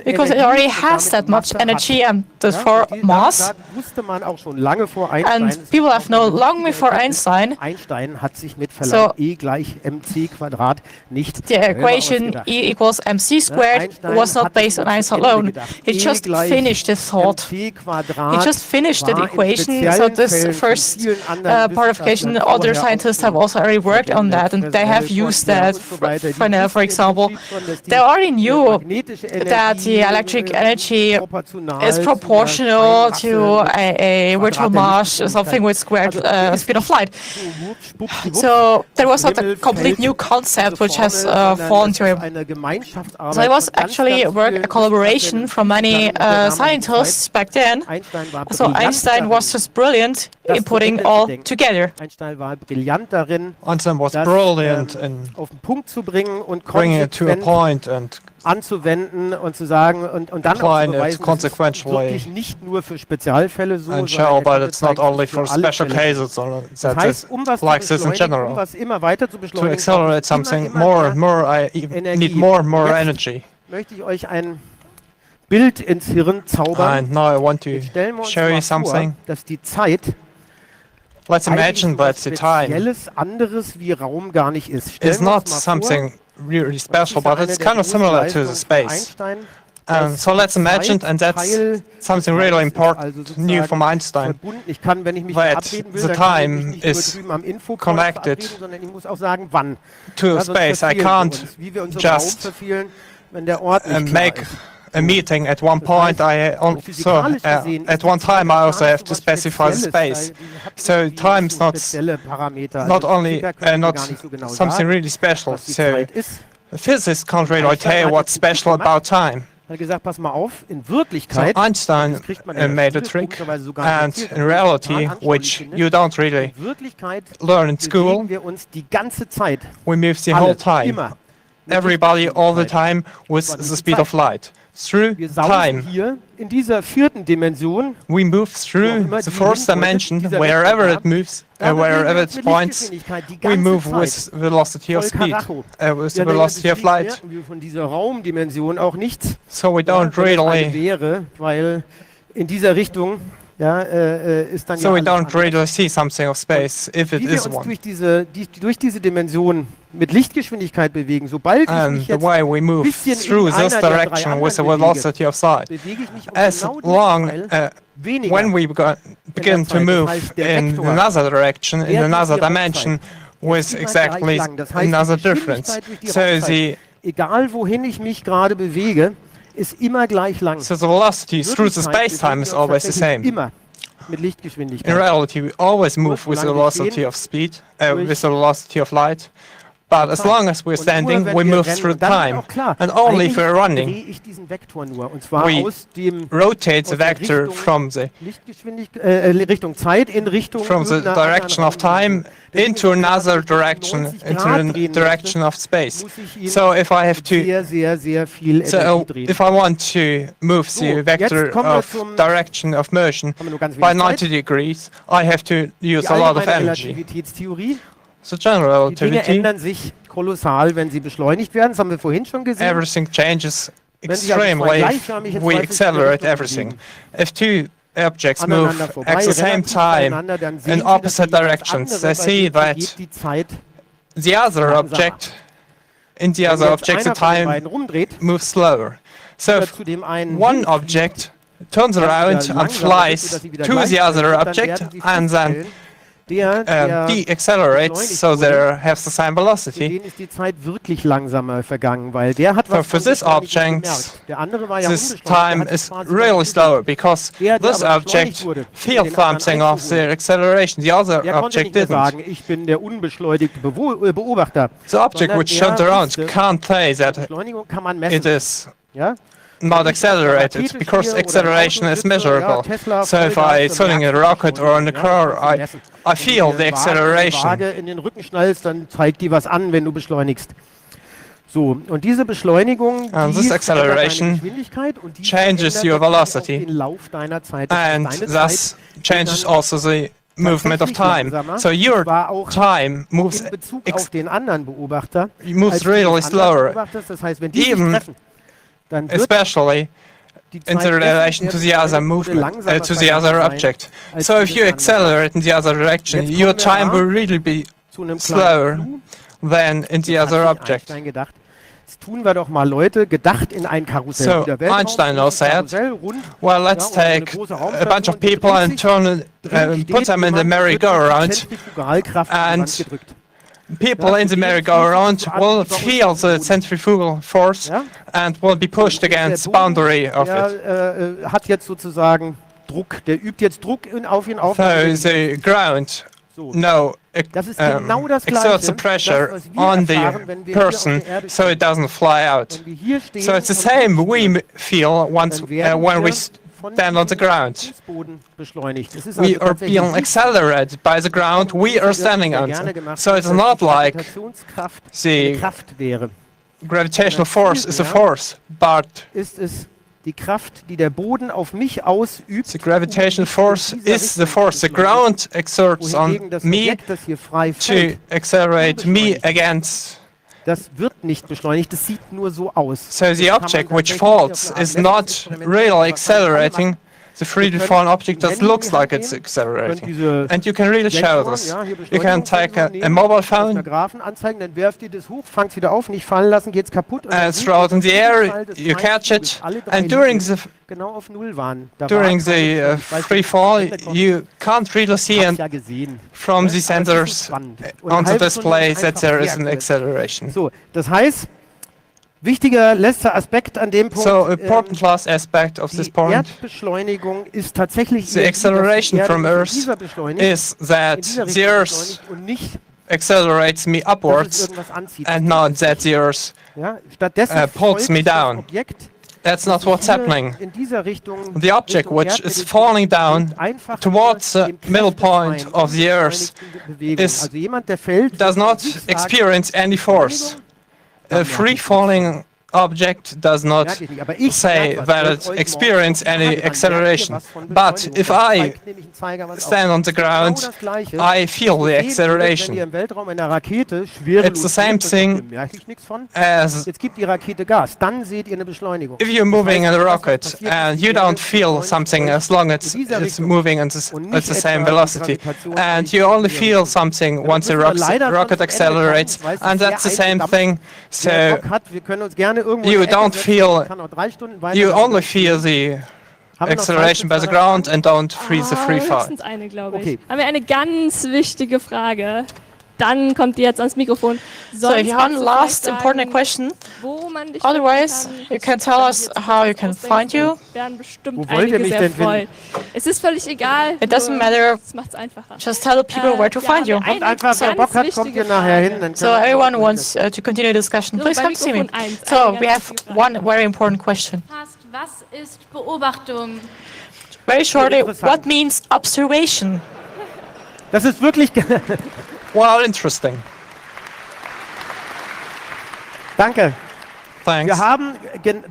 S2: because it already has that much energy and therefore mass.
S3: Wusste man auch schon lange vor
S2: And
S3: Einstein.
S2: people have known long before Einstein
S3: Einstein hat sich mit Verlauf
S2: So-
S3: E gleich mc Quadrat nicht
S2: the equation
S3: ausgedacht.
S2: E equals mc squared was not based on Einstein alone. He just finished this thought. He just finished the equation. So this first part of equation, other scientists have also already worked on that, and they have used that. For example, they already knew that the electric energy is proportional to a virtual mass, something with squared speed of light. So there was not a complete new concept which has fallen to him. So it was actually a collaboration from many scientists back then. So Einstein was just brilliant in putting all together.
S3: Einstein war brillant darin,
S5: Einstein was
S3: das
S5: brilliant in
S3: auf den Punkt zu bringen und
S5: bringing it to a
S3: konsequent
S5: point and
S3: anzuwenden und zu sagen und dann auch zu
S5: applying it
S3: beweisen, das ist
S5: consequentially
S3: wirklich nicht nur für Spezialfälle so,
S5: and
S3: sondern
S5: show,
S3: er
S5: but
S3: konnte
S5: it's not
S3: zeigen,
S5: only
S3: für
S5: for
S3: alle
S5: special
S3: Fälle.
S5: cases, or
S3: Das
S5: that
S3: heißt,
S5: it's
S3: um was
S5: like
S3: zu
S5: this in
S3: beschleunigen,
S5: general.
S3: was immer weiter zu
S5: To
S3: beschleunigen,
S5: accelerate
S3: braucht
S5: something
S3: immer
S5: more and
S3: mehr
S5: more, I
S3: Energie.
S5: need more and more
S3: Jetzt
S5: energy.
S3: möchte ich euch ein Bild ins Hirn zaubern.
S5: And now I want to
S3: Jetzt stellen wir uns
S5: show
S3: mal
S5: you
S3: vor,
S5: something.
S3: dass die Zeit
S5: Let's imagine that the time
S3: Spezielles anderes wie Raum gar nicht ist. Stellen
S5: is
S3: wir
S5: not
S3: uns mal vor,
S5: something really
S3: das
S5: special,
S3: ist ja
S5: but
S3: eine
S5: it's
S3: der
S5: kind of
S3: großen
S5: similar to the
S3: Leistungen von
S5: space.
S3: Einstein,
S5: So let's imagine, and that's something really important, new from Einstein,
S3: Ich kann, wenn ich mich
S5: that
S3: verabreden will,
S5: the
S3: dann kann ich
S5: time
S3: mich nicht nur
S5: is
S3: drüben am Infocall
S5: connected
S3: verabreden, sondern ich muss auch sagen, wann.
S5: to
S3: Ja, sonst
S5: space. I
S3: verfehlen wir
S5: can't
S3: uns, wie wir uns im Raum
S5: just
S3: verfehlen, wenn der Ort nicht klar
S5: make
S3: ist.
S5: a meeting at one point. I also at one time I also have to specify the space. So time is not only not something really special. So physicists can't really tell you what's special about time.
S3: Er hat gesagt, pass mal auf, in
S5: So
S3: Wirklichkeit,
S5: Einstein
S3: das kriegt man in der
S5: made a
S3: Schule
S5: trick,
S3: komischerweise sogar
S5: and
S3: erzählt,
S5: in reality, which you don't really
S3: in Wirklichkeit
S5: learn in school,
S3: bewegen wir uns die ganze Zeit,
S5: we move the
S3: alle,
S5: whole time,
S3: immer, mit
S5: everybody all the
S3: Lichtgeschwindigkeit.
S5: time with the speed of light. Through
S3: Wir sausen
S5: time,
S3: hier in dieser vierten Dimension,
S5: we move through the fourth dimension, wherever it moves, wherever it points, we move with velocity of speed, with the velocity of light.
S3: merken wir von dieser Raumdimension auch nichts,
S5: So we don't
S3: wenn es eine
S5: really,
S3: wäre, weil in dieser Richtung ist dann
S5: so
S3: ja
S5: we
S3: alles
S5: don't
S3: anders.
S5: really see something of space if it
S3: Wie wir
S5: is
S3: uns
S5: one.
S3: durch diese Dimension mit Lichtgeschwindigkeit bewegen, sobald ich
S5: And
S3: mich
S5: the
S3: jetzt
S5: way we move
S3: bisschen
S5: through
S3: in
S5: this
S3: einer der drei
S5: direction
S3: anderen
S5: with the
S3: bewege,
S5: velocity of light,
S3: bewege ich mich auf
S5: as
S3: genau diesen
S5: long
S3: Pfeil weniger.
S5: when we begin to
S3: Zeit. Das
S5: move
S3: heißt, der
S5: in
S3: Vektor
S5: another direction, in
S3: der
S5: another
S3: diese
S5: dimension, with
S3: immer
S5: exactly
S3: gleich lang. Das heißt, die
S5: another difference.
S3: Geschwindigkeit durch die
S5: So
S3: Raumzeit, egal wohin ich mich gerade bewege, ist immer gleich lang.
S5: the velocity through the
S3: Wirklichkeit
S5: space-time
S3: bewegen
S5: is
S3: wir uns
S5: always the
S3: tatsächlich
S5: same.
S3: Immer mit
S5: In
S3: Lichtgeschwindigkeit.
S5: reality, we always move with the
S3: solange wir
S5: velocity
S3: stehen,
S5: of speed, with the velocity of light. But as long as we're
S3: Und nur
S5: standing,
S3: wenn
S5: we
S3: wir
S5: move
S3: rennen,
S5: through
S3: dann ist
S5: time.
S3: auch klar,
S5: And only if
S3: eigentlich
S5: we're running,
S3: drehe ich diesen Vektor nur. Und zwar
S5: we
S3: aus dem
S5: rotate the
S3: aus der
S5: vector
S3: Richtung
S5: from the
S3: Richtung Zeit in Richtung
S5: from the
S3: irgendeiner
S5: direction
S3: anderen
S5: of time
S3: Raumdimension.
S5: into another direction,
S3: 90
S5: into
S3: Grad
S5: the
S3: drehen
S5: direction
S3: möchte,
S5: of space.
S3: muss ich ihn
S5: So if I have to,
S3: sehr viel
S5: so
S3: Energie drehen.
S5: if I want to move
S3: So,
S5: the
S3: jetzt
S5: vector
S3: kommen wir
S5: of
S3: zum-
S5: direction of motion
S3: Haben wir nur ganz
S5: by
S3: wenig
S5: 90
S3: Zeit.
S5: degrees, I have to use
S3: Die
S5: a lot of
S3: allgemeine
S5: energy.
S3: Relativitätstheorie.
S5: So general
S3: Die Dinge
S5: relativity,
S3: ändern sich kolossal, wenn sie beschleunigt werden. Das haben wir vorhin schon gesehen.
S5: everything changes
S3: Wenn sich also zwei
S5: extremely
S3: gleichförmig in
S5: if we
S3: zwei verschiedene
S5: accelerate
S3: Richtungen
S5: everything.
S3: bewegen.
S5: If two objects move
S3: Aneinander vorbei,
S5: at the same
S3: relativ
S5: time
S3: zueinander, dann sehen
S5: in
S3: Sie, dass
S5: opposite
S3: die jeweils
S5: directions,
S3: andere,
S5: they
S3: weil
S5: see
S3: die
S5: that
S3: vergeht die Zeit.
S5: the other
S3: langsamer.
S5: object, in the
S3: Wenn
S5: other
S3: jetzt
S5: object, the
S3: einer von den
S5: time
S3: beiden rumdreht,
S5: moves slower. So
S3: oder
S5: if
S3: zu dem einen
S5: one
S3: hinfliegt,
S5: object turns
S3: dann
S5: around
S3: wieder
S5: and
S3: langsamer wird,
S5: flies
S3: sodass sie wieder
S5: to
S3: gleich
S5: the
S3: sind,
S5: other
S3: dann
S5: object
S3: werden Sie
S5: and then
S3: feststellen, der
S5: deaccelerates, so they have the same
S3: für
S5: velocity.
S3: den ist die Zeit wirklich langsamer vergangen, weil der hat
S5: So
S3: was
S5: for
S3: von
S5: this
S3: Beschleunigung
S5: object,
S3: gemerkt. Der andere war ja
S5: this
S3: unbeschleunigt, der
S5: time
S3: hat
S5: is
S3: quasi
S5: really
S3: gar nicht
S5: slower because
S3: Der, der
S5: this
S3: aber
S5: object
S3: beschleunigt wurde,
S5: feels
S3: den anderen
S5: something of the
S3: einzuholen.
S5: acceleration. The other
S3: Der konnte nicht
S5: object
S3: mehr
S5: didn't.
S3: sagen, ich bin der unbeschleunigte Beobachter.
S5: The object
S3: sondern
S5: which
S3: der
S5: turned around
S3: wusste,
S5: can't say that
S3: Beschleunigung kann man
S5: it
S3: messen.
S5: is
S3: Ja?
S5: not accelerated
S3: Rakete
S5: because
S3: fliege oder
S5: acceleration
S3: im
S5: is
S3: Auto sitze,
S5: measurable.
S3: ja, Tesla,
S5: So if
S3: Vollgas,
S5: I
S3: dann
S5: sitting in a
S3: merkst du
S5: rocket or in a
S3: Beschleunigung,
S5: car,
S3: ja, kannst du messen.
S5: I feel the
S3: Wenn du eine
S5: acceleration.
S3: Waage in den Rücken schnallst, dann zeigt die was an, wenn du beschleunigst. So, und diese Beschleunigung,
S5: And
S3: die
S5: this
S3: verändert deine
S5: acceleration
S3: Geschwindigkeit und die
S5: changes
S3: verändert
S5: your
S3: letztlich auch
S5: velocity.
S3: den Lauf deiner Zeit. Das heißt,
S5: And
S3: deine
S5: thus
S3: Zeit
S5: changes
S3: geht dann
S5: also the movement of
S3: tatsächlich
S5: time.
S3: langsamer,
S5: So your
S3: zwar auch
S5: time moves
S3: in Bezug auf den anderen Beobachter,
S5: moves
S3: als du
S5: really
S3: den anderen
S5: slower,
S3: beobachtest. Das heißt, wenn die sich
S5: even
S3: treffen, dann wird
S5: especially
S3: die Zeit
S5: in the relation to the other movement, to the other object. So if you accelerate in the other direction,
S3: Jetzt
S5: your
S3: kommen wir
S5: time
S3: da
S5: will really be
S3: zu einem
S5: slower
S3: kleinen Clou.
S5: than in the
S3: Hat
S5: other
S3: sich
S5: object.
S3: Einstein gedacht, das tun wir doch mal, Leute, gedacht in ein Karussell.
S5: So
S3: Wieder Weltraum,
S5: Einstein also said,
S3: Karussell, rund,
S5: well, let's
S3: ja, und eine
S5: take
S3: große
S5: a
S3: Raumstation,
S5: bunch of
S3: die
S5: people
S3: dreht
S5: and
S3: sich,
S5: turn
S3: drin
S5: put
S3: steht
S5: them in the
S3: jemand, wird durch die
S5: merry-go-round.
S3: Zentrifugalkraft an die
S5: And
S3: Wand gedrückt.
S5: People
S3: Ja,
S5: in the
S3: die
S5: merry-go-round
S3: Fläche
S5: will
S3: ist
S5: feel the centrifugal force
S3: Ja?
S5: and will be pushed
S3: Der
S5: against the
S3: Boden,
S5: boundary of it.
S3: der hat jetzt sozusagen Druck, der übt jetzt Druck auf ihn auf.
S5: So the ground
S3: So.
S5: no
S3: Das ist genau das
S5: exerts the
S3: Gleiche,
S5: pressure
S3: das, was wir
S5: on
S3: erfahren,
S5: the
S3: wenn wir hier auf
S5: person
S3: der Erde
S5: so it doesn't fly out.
S3: Wenn wir hier stehen
S5: So it's the
S3: und
S5: same
S3: fliegen,
S5: we feel once
S3: dann werden
S5: when we
S3: wir von
S5: stand on the
S3: diesem
S5: ground.
S3: Fußboden beschleunigt. Es ist
S5: We
S3: also
S5: are
S3: tatsächlich
S5: being
S3: nicht
S5: accelerated by the ground we are standing
S3: sehr
S5: on.
S3: gerne gemacht,
S5: So it's
S3: dass
S5: not
S3: die
S5: like
S3: Gravitationskraft
S5: the
S3: eine Kraft wäre.
S5: gravitational force is a
S3: Ja.
S5: force, but
S3: Ist es die Kraft, die der Boden auf mich ausübt,
S5: the gravitational force
S3: in dieser
S5: is the
S3: Richtung
S5: force the
S3: zu beschleunigen,
S5: ground exerts
S3: wohingegen
S5: on
S3: das
S5: me
S3: Objekt, das hier frei
S5: to
S3: fällt,
S5: accelerate me
S3: unbeschleunigt.
S5: against.
S3: das wird nicht beschleunigt, das sieht nur so aus.
S5: So
S3: Das
S5: the
S3: kann man
S5: object which
S3: tatsächlich
S5: falls
S3: auf einer
S5: is
S3: Athleten
S5: not
S3: experimentieren,
S5: really
S3: was man
S5: accelerating. the freely falling object just looks like it's accelerating. And you can really show this. You can take a mobile phone,
S3: Graphen anzeigen, dann werft ihr das hoch, fangt es wieder auf, nicht fallen lassen, geht's kaputt.
S5: throw it in the air, you catch it, and during the free fall, you can't really see from the sensors on the display that there is an acceleration.
S3: So, das heißt, wichtiger letzter Aspekt an dem Punkt.
S5: So, important last aspect of this point.
S3: Erdbeschleunigung ist tatsächlich
S5: the acceleration from Earth is that the Earth accelerates me upwards and not that the Earth pulls me down. That's not what's happening. The object which is falling down towards the middle point of the Earth does not experience any force. A free-falling object does not say that it experiences any acceleration. But if I stand on the ground, I feel the acceleration. It's the same thing as if you're moving in a rocket and you don't feel something as long as it's moving at the same velocity. And you only feel something once the rocket accelerates, and that's the same thing. So you don't feel, you only feel the acceleration by the ground and don't freeze the free fall.
S1: Höchstens eine, glaube ich. Haben wir eine ganz wichtige Frage. Dann kommt die jetzt ans Mikrofon.
S2: So if you have one last important question, otherwise you can tell us how you can find you.
S1: Bestimmt einige sehr freuen. Es ist völlig egal.
S2: It doesn't matter.
S1: Es macht's einfacher.
S2: Just tell the people where to find you.
S3: Kommt einfach, wer Bock hat, kommt ihr nachher hin.
S2: So everyone wants to continue discussion. Please come see me. So we have one very important question.
S6: Was ist Beobachtung?
S2: Very shortly, what means observation?
S3: Das ist wirklich...
S5: Well, interesting.
S3: Danke.
S5: Thanks.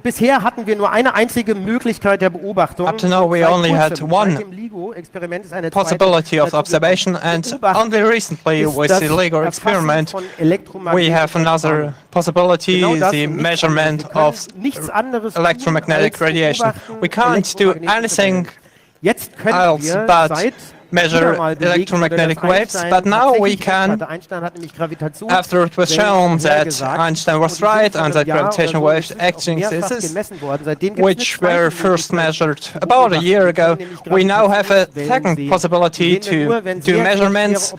S3: Bisher hatten wir nur eine einzige Möglichkeit der Beobachtung.
S5: Up to now we only had one possibility of observation, and only recently with the LIGO experiment we have another possibility, the measurement of electromagnetic radiation. We can't do anything else but measure electromagnetic waves, but now we can, after it was shown that Einstein was right and that gravitational waves actually exist, which were first measured about a year ago, we now have a second possibility to do measurements,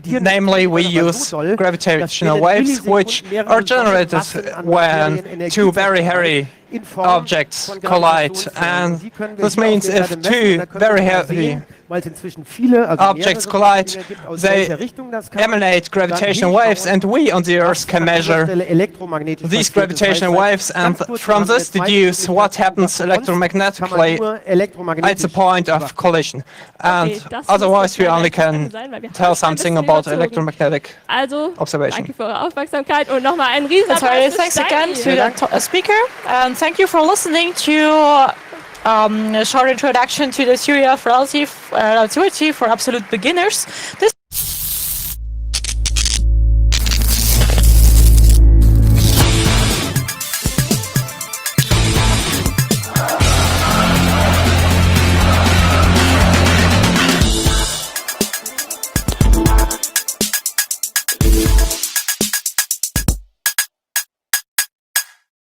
S5: namely we use gravitational waves, which are generated when two very heavy objects collide, and this means if two very heavy objects collide, they emanate gravitational waves, and we on the Earth can measure these gravitational waves and from this deduce what happens electromagnetically at the point of collision. And otherwise we only can tell something about electromagnetic observation.
S1: Danke für eure Aufmerksamkeit und nochmal einen Riesenapplaus für
S2: Thanks again
S1: Steini.
S2: to the speaker, and thank you for listening to a short introduction to the theory of relativity for absolute beginners.